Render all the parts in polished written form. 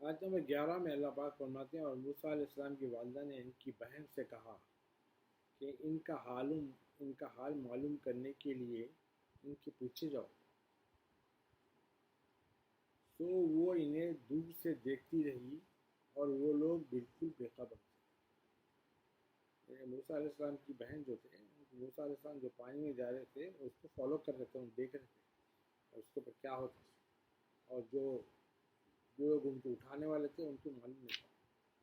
آیت نمبر 11 میں اللہ پاک فرماتے ہیں اور موسیٰ علیہ السلام کی والدہ نے ان کی بہن سے کہا کہ ان کا حال معلوم کرنے کے لیے ان کے پیچھے جاؤ، تو وہ انہیں دور سے دیکھتی رہی اور وہ لوگ بالکل بے خبر تھے۔ موسیٰ علیہ السلام کی بہن جو تھے، موسیٰ علیہ السلام جو پانی میں جا رہے تھے اس کو فالو کر رہے تھے، ان دیکھ رہے تھے اور اس کے اوپر کیا ہوتا ہے، اور جو لوگ ان کو اٹھانے والے تھے ان کو معلوم نہیں تھا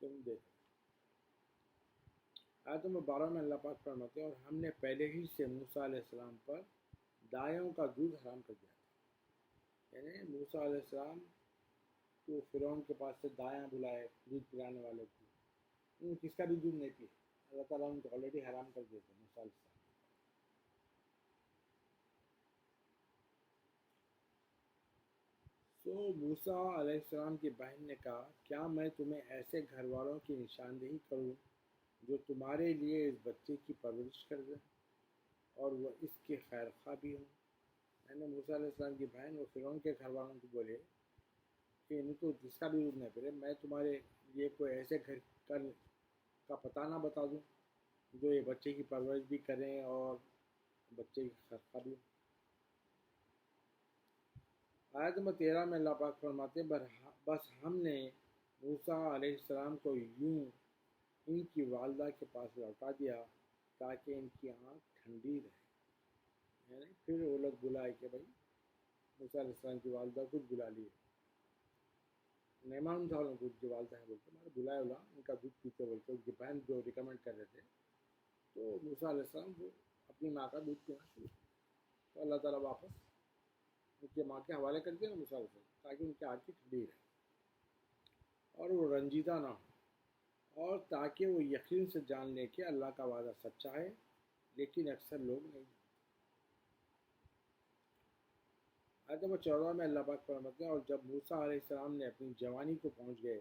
کہ ان دیکھ رہے۔ آیت نمبر 12 میں اللہ پاک فرماتے ہیں اور ہم نے پہلے ہی سے موسیٰ علیہ السلام پر دایوں کا دودھ حرام کر دیا تھا، یعنی موسیٰ علیہ السلام کو فرعون کے پاس سے دایاں بلائے دودھ پلانے والے کو، انہوں نے کس کا بھی دودھ نہیں پیا، اللہ تعالیٰ ان کو آلریڈی حرام کر دیے تھے موسیٰ علیہ السلام۔ تو موسیٰ علیہ السلام کی بہن نے کہا کیا میں تمہیں ایسے گھر والوں کی نشاندہی کروں جو تمہارے لیے اس بچے کی پرورش کر دیں اور وہ اس کے خیر خواہ بھی ہوں۔ میں نے موسیٰ علیہ السلام کی بہن وہ فرعون کے گھر والوں کو بولے کہ ان کو جس کا بھی دودھ نہیں پھرے، میں تمہارے لیے کوئی ایسے گھر کا پتہ نہ بتا دوں جو یہ بچے کی پرورش بھی کریں اور بچے کی خیر خواہ بھی ہوں۔ آیت نمبر 13 میں اللہ پاک فرماتے ہیں بس ہم نے موسیٰ علیہ السلام کو یوں ان کی والدہ کے پاس لوٹا دیا تاکہ ان کی آنکھ ٹھنڈی رہے، یعنی پھر وہ لوگ بلائے کہ بھائی موسیٰ علیہ السلام کی والدہ کو بلا لیے، نہیں معلوم تھا ان کو جو والدہ ہے بولتے ہمارے بلائے اولا ان کا دودھ پیتے بولتے، ان کی بہن جو ریکمینڈ کر رہے تھے، تو موسیٰ علیہ السلام وہ اپنی ماں کا دودھ پینا شروع کیا، تو اللہ تعالیٰ واپس ان کے ماں کے حوالے کر دیا نا موسیٰ علیہ السلام، تاکہ ان کی آنکھ کی ٹھنڈی رہے اور وہ رنجیدہ نہ ہو، اور تاکہ وہ یقین سے جان لیں کہ اللہ کا وعدہ سچا ہے، لیکن اکثر لوگ نہیں جانتے۔ آیت نمبر 14 میں اللہ پاک فرماتے ہیں اور جب موسیٰ علیہ السلام نے اپنی جوانی کو پہنچ گئے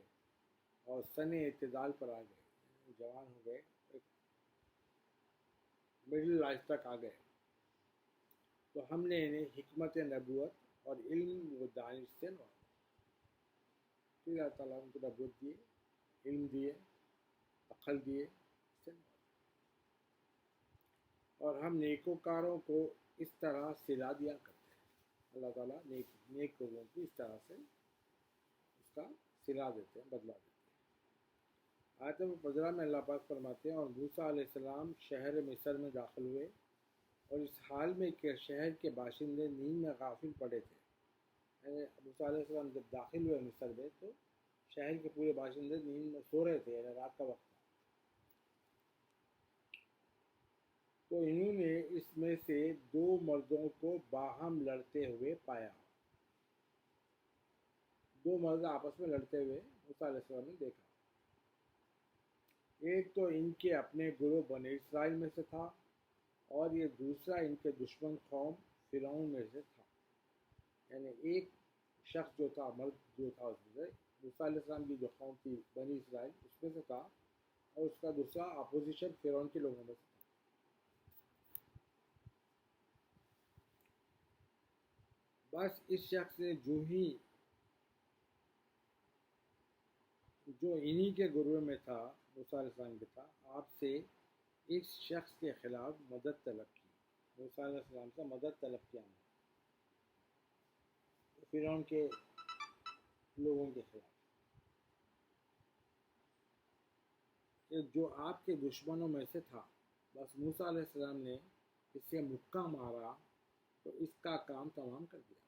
اور سن اعتدال پر آ گئے، یعنی جوان ہو گئے، ایک مڈل لائف تک آ گئے، تو ہم نے انہیں حکمت نبوت اور علم و دانش سے نوازا۔ پھر اللہ تعالیٰ ان کو نبوت دیے، علم دیے، عقل دیے، اس سے نوازا۔ اور ہم نیکوکاروں کو اس طرح صلا دیا کرتے ہیں، اللہ تعالیٰ نیک لوگوں کو اس طرح سے اس کا صلا دیتے ہیں، بدلا دیتے ہیں۔ آیت نمبر 15 میں اللہ پاک فرماتے ہیں اور موسیٰ علیہ السلام شہر مصر میں داخل ہوئے اور اس حال میں کہ شہر کے باشندے نیند میں غافل پڑے تھے، یعنی موسیٰ علیہ السلام جب داخل ہوئے مصر میں تو شہر کے پورے باشندے نیند میں سو رہے تھے، یعنی رات کا وقت تھا، تو انہوں نے اس میں سے دو مردوں کو باہم لڑتے ہوئے پایا، دو مرد آپس میں لڑتے ہوئے موسیٰ علیہ السلام نے دیکھا، ایک تو ان کے اپنے گروہ بنی اسرائیل میں سے تھا اور یہ دوسرا ان کے دشمن قوم فرعون میں سے تھا، یعنی ایک شخص جو تھا، مرد جو تھا اس میں سے موسیٰ علیہ السلام کی جو قوم تھی بنی اسرائیل اس میں سے تھا، اور اس کا دوسرا اپوزیشن فرعون کے لوگوں میں سے تھا۔ بس اس شخص نے جو انہی کے گروہ میں تھا، موسیٰ علیہ السلام کے تھا، آپ سے اس شخص کے خلاف مدد طلب کی، موسیٰ علیہ السلام سے مدد طلب کیا فرعون کے لوگوں کے خلاف، کہ جو آپ کے دشمنوں میں سے تھا۔ بس موسیٰ علیہ السلام نے اس سے مکہ مارا تو اس کا کام تمام کر دیا،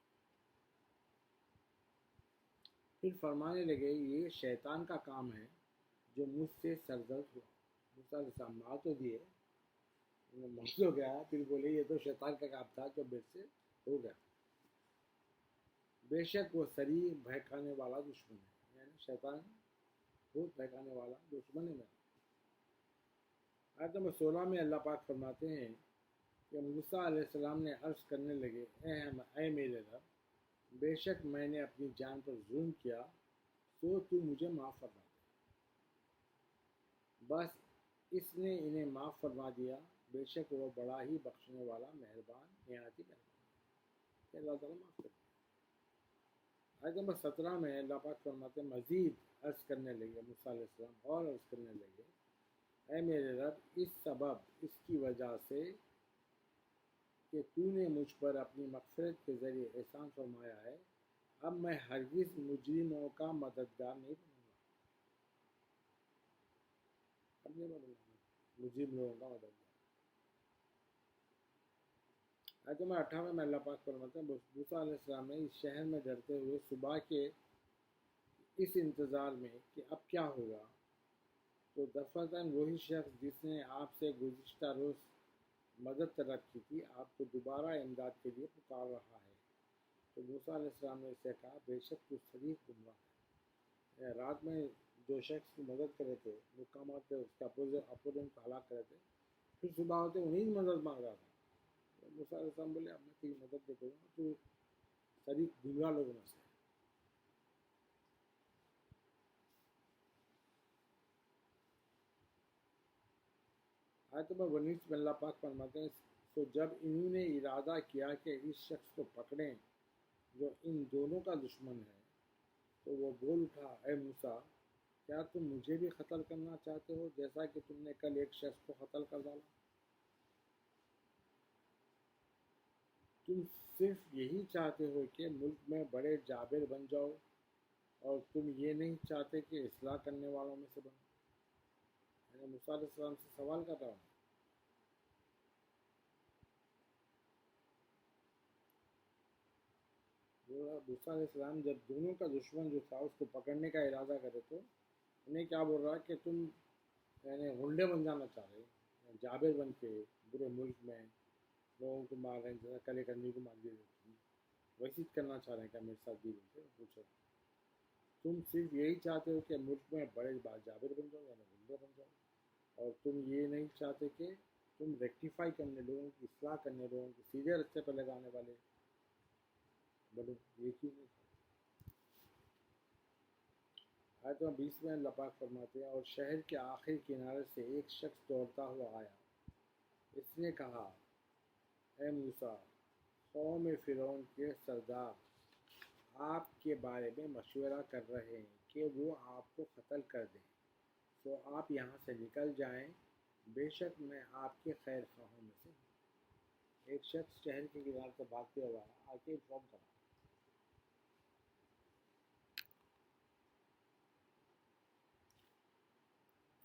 پھر فرمانے لگے یہ شیطان کا کام ہے جو مجھ سے سرزد ہوا۔ موسیٰ علیہ السلام مار تو دیے، موت ہو گیا، پھر بولے یہ تو شیطان کا کام تھا جو میرے سے ہو گیا، بے شک وہ سری بہکانے والا دشمن ہے، یعنی شیطان بہت بہکانے والا دشمن ہے میرا۔ آیت نمبر 16 میں اللہ پاک فرماتے ہیں کہ موسیٰ علیہ السلام نے عرض کرنے لگے اے میرے رب، بے شک میں نے اپنی جان پر ظلم کیا، تو مجھے معاف فرما دے۔ بس اس نے انہیں معاف فرما دیا، بے شک وہ بڑا ہی بخشنے والا مہربان، نہایت ہی مہربان ہے، کہ اللہ تعالیٰ معاف کر دیا۔ آیت نمبر 17 میں اللہ پاک فرماتے ہیں مزید عرض کرنے لگے موسیٰ علیہ السلام اور عرض کرنے لگے اے میرے رب اس سبب اس کی وجہ سے کہ تو نے مجھ پر اپنی مغفرت کے ذریعے احسان فرمایا ہے اب میں ہرگز مجرموں کا مددگار نہیں بنوں گا اب نہیں بنوں گا مجرم لوگوں کا مددگار آیت نمبر 58 میں اللہ پاک فرماتے ہیں موسیٰ علیہ السلام نے اس شہر میں ڈرتے ہوئے صبح کے اس انتظار میں کہ اب کیا ہوگا تو دفعتاً وہی شخص جس نے آپ سے گزشتہ روز مدد طلب کی تھی آپ کو دوبارہ امداد کے لیے پکار رہا ہے تو موسیٰ علیہ السلام نے اسے کہا بے شک تو شریف گمراہ ہے رات میں جو شخص کی مدد کرے تھے مقامات پہ اس کے اپوزنٹ کو ہلاک کرے تھے پھر صبح ہوتے انہیں کی مدد مانگ رہا تھا تو موسیٰ علیہ السلام بولے اب میں تیری مدد دے دوں گا تو شریف گمراہ لوگوں میں سے آیت نمبر 19 میں اللہ پاک فرماتے ہیں تو جب انہوں نے ارادہ کیا کہ اس شخص کو پکڑیں جو ان دونوں کا دشمن ہے تو وہ بول اٹھا اے موسیٰ کیا تم مجھے بھی قتل کرنا چاہتے ہو جیسا کہ تم نے کل ایک شخص کو قتل کر ڈالا تم صرف یہی چاہتے ہو کہ ملک میں بڑے جابر بن جاؤ اور تم یہ نہیں چاہتے کہ اصلاح کرنے والوں میں سے بنو میں نے موسیٰ علیہ السلام سے سوال کر رہا ہوں موسیٰ علیہ السلام جب دونوں کا دشمن جو تھا اس کو پکڑنے کا ارادہ کرے تو انہیں کیا بول رہا کہ تم یعنی غنڈے بن جانا چاہ رہے ہو جابر بن کے برے ملک میں لوگوں کو مار رہے ہیں جیسا کل ایک آدمی کو مار دیا ویسی کرنا چاہ رہے ہیں کیا میرے ساتھ بھی سے پوچھو تم صرف یہی چاہتے ہو کہ ملک میں بڑے جابر بن جاؤ یعنی غنڈے بن جاؤ اور تم یہ نہیں چاہتے کہ تم ریکٹیفائی کرنے لوگوں کی اصلاح کرنے لوگوں کو سیدھے رستے پر لگانے والے بولو یہ کیوں نہیں تھا آیت نمبر 20 میں اللہ پاک فرماتے ہیں اور شہر کے آخری کنارے سے ایک شخص دوڑتا ہوا آیا اس نے کہا اے موسیٰ قوم فرعون کے سردار آپ کے بارے میں مشورہ کر رہے ہیں کہ وہ آپ کو قتل کر دیں تو آپ یہاں سے نکل جائیں بے شک میں آپ کے خیر خواہوں میں سے ہوں ایک شخص شہر کے کنارے سے بھاگتے ہوا آ کے انفارم کرا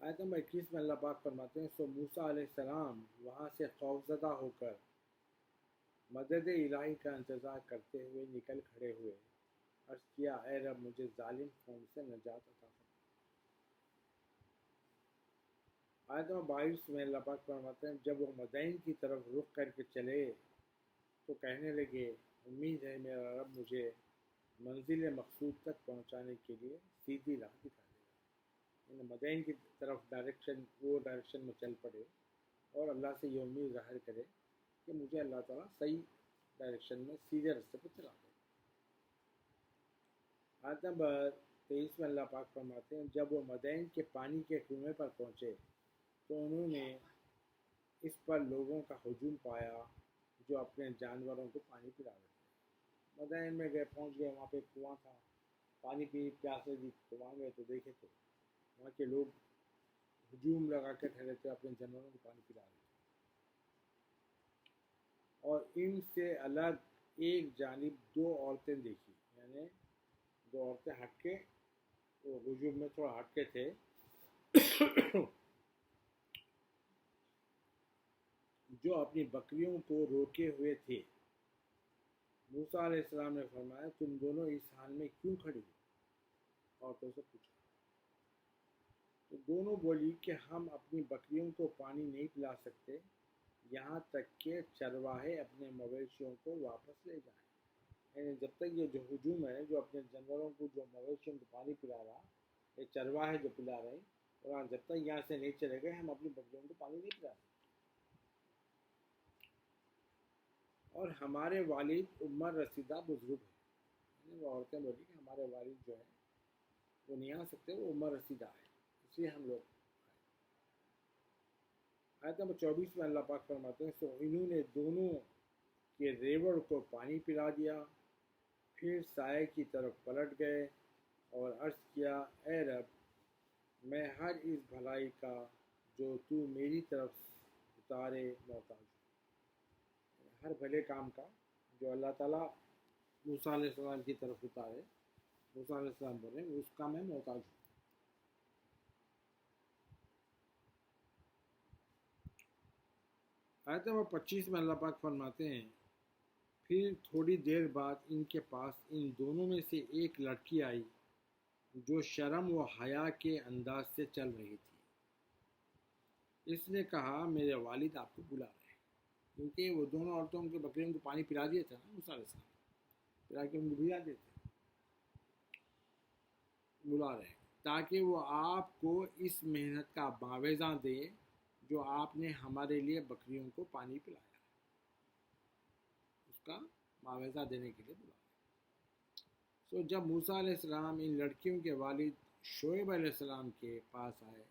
آیت نمبر 21 میں اللہ پاک فرماتے ہیں سو موسیٰ علیہ السلام وہاں سے خوفزدہ ہو کر مدد الہی کا انتظار کرتے ہوئے نکل کھڑے ہوئے عرض کیا اے رب مجھے ظالم قوم سے نجات عطا فرما آیت نمبر 22 میں اللہ پاک فرماتے ہیں جب وہ مدین کی طرف رخ کر کے چلے تو کہنے لگے امید ہے میرا رب مجھے منزل مقصود تک پہنچانے کے لیے سیدھی راہ دکھا دے گا مدین کی طرف ڈائریکشن میں چل پڑے اور اللہ سے یہ امید ظاہر کرے کہ مجھے اللہ تعالیٰ صحیح ڈائریکشن میں سیدھے رستے پہ چلا دے آیت نمبر 23 میں اللہ پاک فرماتے ہیں جب وہ مدین کے پانی کے کنویں پر پہنچے تو انہوں نے اس پر لوگوں کا ہجوم پایا جو اپنے جانوروں کو پانی پلا رہے تھے مدین میں پہنچ گئے وہاں پہ ایک کنواں تھا پانی پی پیاس لگی تو وہاں گئے تو دیکھے تو وہاں کے لوگ ہجوم لگا کے ٹھہرے تھے اپنے جانوروں کو پانی پلا رہے تھے اور ان سے الگ ایک جانب دو عورتیں دیکھی یعنی دو عورتیں ہٹ کے وہ ہجوم میں تھوڑا ہٹ کے تھے جو اپنی بکریوں کو روکے ہوئے تھے موسیٰ علیہ السلام نے فرمایا تم دونوں اس حال میں کیوں کھڑی ہو عورتوں سے پوچھا تو دونوں بولی کہ ہم اپنی بکریوں کو پانی نہیں پلا سکتے یہاں تک کہ چرواہے اپنے مویشیوں کو واپس لے جائیں یعنی جب تک یہ جو ہجوم ہے جو اپنے جانوروں کو جو مویشیوں کو پانی پلا رہا یہ چرواہے جو پلا رہے ہیں اور جب تک یہاں سے نہیں چلے گئے ہم اپنی بکریوں کو پانی نہیں پلا سکتے اور ہمارے والد عمر رسیدہ بزرگ ہیں یعنی وہ عورتیں بولی کہ ہمارے والد جو ہیں وہ نہیں آ سکتے وہ عمر رسیدہ ہے اس لیے ہم لوگ آیت نمبر 24 میں اللہ پاک فرماتے ہیں سو انہوں نے دونوں کے ریوڑ کو پانی پلا دیا پھر سائے کی طرف پلٹ گئے اور عرض کیا، اے رب، میں ہر اس بھلائی کا جو تو میری طرف اتارے محتاج ہوں، ہر بھلے کام کا جو اللہ تعالیٰ موسیٰ علیہ السلام کی طرف اتارے، موسیٰ علیہ السلام بولے اس کا میں محتاج ہوں۔ آیت نمبر 25 میں اللہ پاک فرماتے ہیں، پھر تھوڑی دیر بعد ان کے پاس ان دونوں میں سے ایک لڑکی آئی جو شرم و حیا کے انداز سے چل رہی تھی۔ اس نے کہا، میرے والد آپ کو بلا رہے ہیں، کیونکہ وہ دونوں عورتوں کے بکریوں کو پانی پلا دیے تھے نا موسیٰ علیہ السلام، پلا کے ان کو بھجا دیتے، بلا رہے ہیں تاکہ وہ آپ کو اس محنت کا معاوضہ دے جو آپ نے ہمارے لیے بکریوں کو پانی پلایا، اس کا معاوضہ دینے کے لیے بلا رہے ہیں۔ سو جب موسیٰ علیہ السلام ان لڑکیوں کے والد شعیب علیہ السلام کے پاس آئے،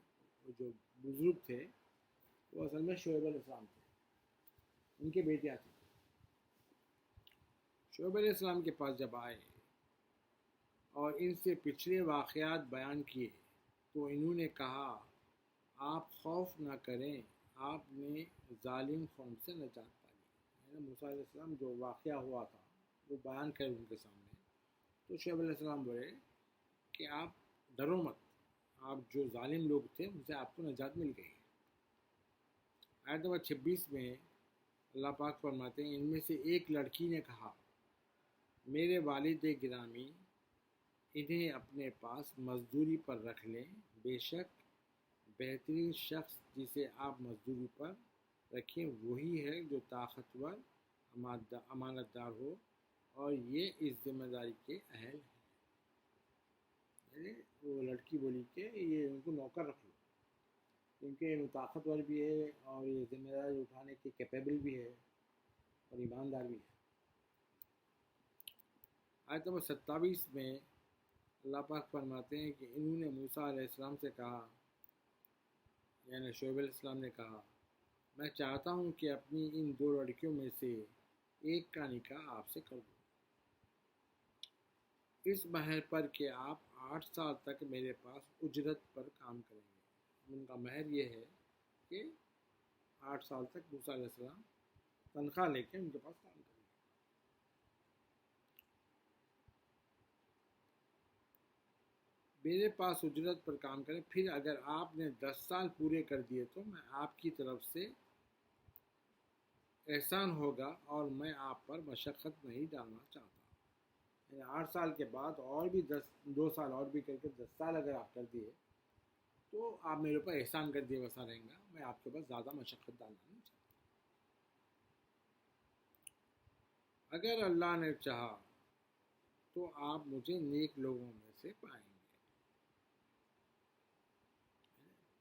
وہ جو بزرگ تھے وہ اصل میں شعیب علیہ السلام تھے، ان کے بیٹیاں تھیں۔ شعیب علیہ السلام کے پاس جب آئے اور ان سے پچھلے واقعات بیان کیے تو انہوں نے کہا، آپ خوف نہ کریں، آپ نے ظالم قوم سے نجات پائی۔ یعنی موسیٰ علیہ السلام جو واقعہ ہوا تھا وہ بیان کرے ان کے سامنے، تو شعیب علیہ السلام بولے کہ آپ ڈرو مت، آپ جو ظالم لوگ تھے ان سے آپ کو نجات مل گئی۔ آیت نمبر 26 میں اللہ پاک فرماتے ہیں، ان میں سے ایک لڑکی نے کہا، میرے والد گرامی، انہیں اپنے پاس مزدوری پر رکھ لیں، بے شک بہترین شخص جسے آپ مزدوری پر رکھیں وہی ہے جو طاقتور، امانت دار ہو اور یہ اس ذمہ داری کے اہل ہے۔ وہ لڑکی بولی کہ یہ ان کو نوکر رکھ لو، کیونکہ یہ طاقتور بھی ہے اور یہ ذمہ داری اٹھانے کے کیپیبل بھی ہے اور ایماندار بھی ہے۔ آیت نمبر 27 میں اللہ پاک فرماتے ہیں کہ انہوں نے موسیٰ علیہ السلام سے کہا، یعنی شعیب علیہ السلام نے کہا، میں چاہتا ہوں کہ اپنی ان دو لڑکیوں میں سے ایک کا نکاح آپ سے کر دوں، اس مہر پر کہ آپ 8 سال تک میرے پاس اجرت پر کام کریں گے۔ ان کا مہر یہ ہے کہ 8 سال تک موسیٰ علیہ السلام تنخواہ لے کے ان کے پاس کام کریں گے۔ میرے پاس اجرت پر کام کریں، پھر اگر آپ نے 10 سال پورے کر دیے تو میں آپ کی طرف سے احسان ہوگا اور میں آپ پر مشقت نہیں ڈالنا چاہتا۔ یعنی 8 سال کے بعد اور بھی 2 سال اور بھی کر کے 10 سال اگر آپ کر دیے تو آپ میرے اوپر احسان کر دیے ویسا رہیں گا، میں آپ کے پاس زیادہ مشقت ڈالنا نہیں چاہتا۔ اگر اللہ نے چاہا تو آپ مجھے نیک لوگوں میں سے پائیں گے۔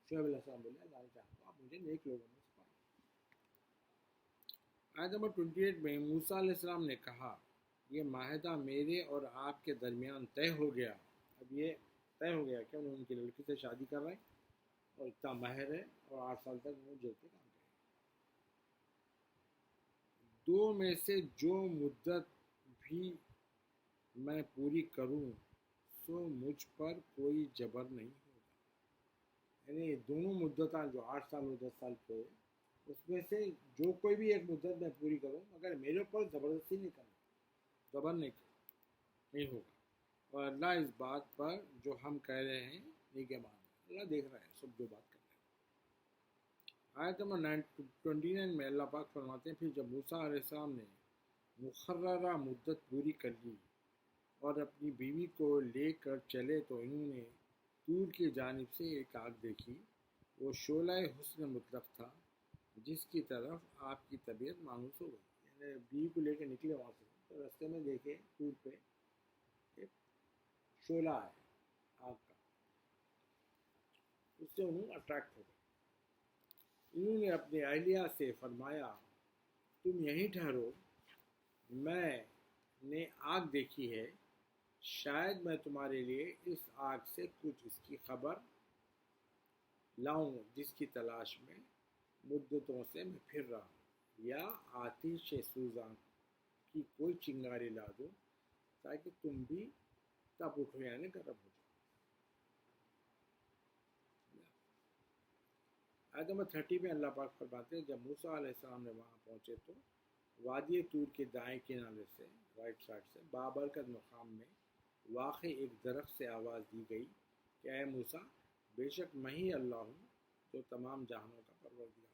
شعیب علیہ السلام بولے، اللہ نے چاہا تو آپ مجھے نیک لوگوں میں سے پائیں گے۔ آیت نمبر 28 میں موسیٰ علیہ السلام نے کہا، یہ معاہدہ میرے اور آپ کے درمیان طے ہو گیا۔ اب یہ طے ہو گیا کہ انہوں ان کی لڑکی سے شادی کر رہے ہیں اور اتنا مہر ہے اور 8 سال تک وہ جیل پہ کام کریں گے۔ دو میں سے جو مدت بھی میں پوری کروں سو مجھ پر کوئی جبر نہیں ہوگا۔ یعنی دونوں مدتاں جو 8 سال اور 10 سال پہ، اس میں سے جو کوئی بھی ایک مدت میں پوری کروں مگر میرے اوپر زبردستی نہیں کرنا، جبر نہیں ہوگا۔ اور اللہ اس بات پر جو ہم کہہ رہے ہیں نگہبان ہے، اللہ دیکھ رہا ہے سب جو بات کر رہے ہیں۔ آیت نمبر 29 میں اللہ پاک فرماتے ہیں، پھر جب موسیٰ علیہ السلام نے مقررہ مدت پوری کر لی اور اپنی بیوی کو لے کر چلے تو انہوں نے دور کی جانب سے ایک آگ دیکھی، وہ شعلہ حسن مطلق تھا جس کی طرف آپ کی طبیعت مانوس ہو گئی۔ یعنی بیوی کو لے کے نکلے وہاں سے تو رستے میں دیکھے دور پہ ایک شعلہ ہے آگ کا، اس سے انہوں اٹریکٹ ہو گئے۔ انہوں نے اپنی اہلیہ سے فرمایا، تم یہیں ٹھہرو، میں نے آگ دیکھی ہے، شاید میں تمہارے لیے اس آگ سے کچھ اس کی خبر لاؤں جس کی تلاش میں مدتوں سے میں پھر رہا ہوں، یا آتش سوزاں کی کوئی چنگاری لا دوں تاکہ تم بھی تب اٹھو یعنی گرم ہو جاؤ. آیت نمبر 30 میں اللہ پاک فرماتے ہیں جب موسیٰ علیہ السلام نے وہاں پہنچے تو وادی طور کے دائیں کنارے سے رائٹ سائڈ سے بابرکت مقام میں واقع ایک درخت سے آواز دی گئی کہ اے موسیٰ بے شک میں ہی اللہ ہوں جو تمام جہانوں کا پروردگار.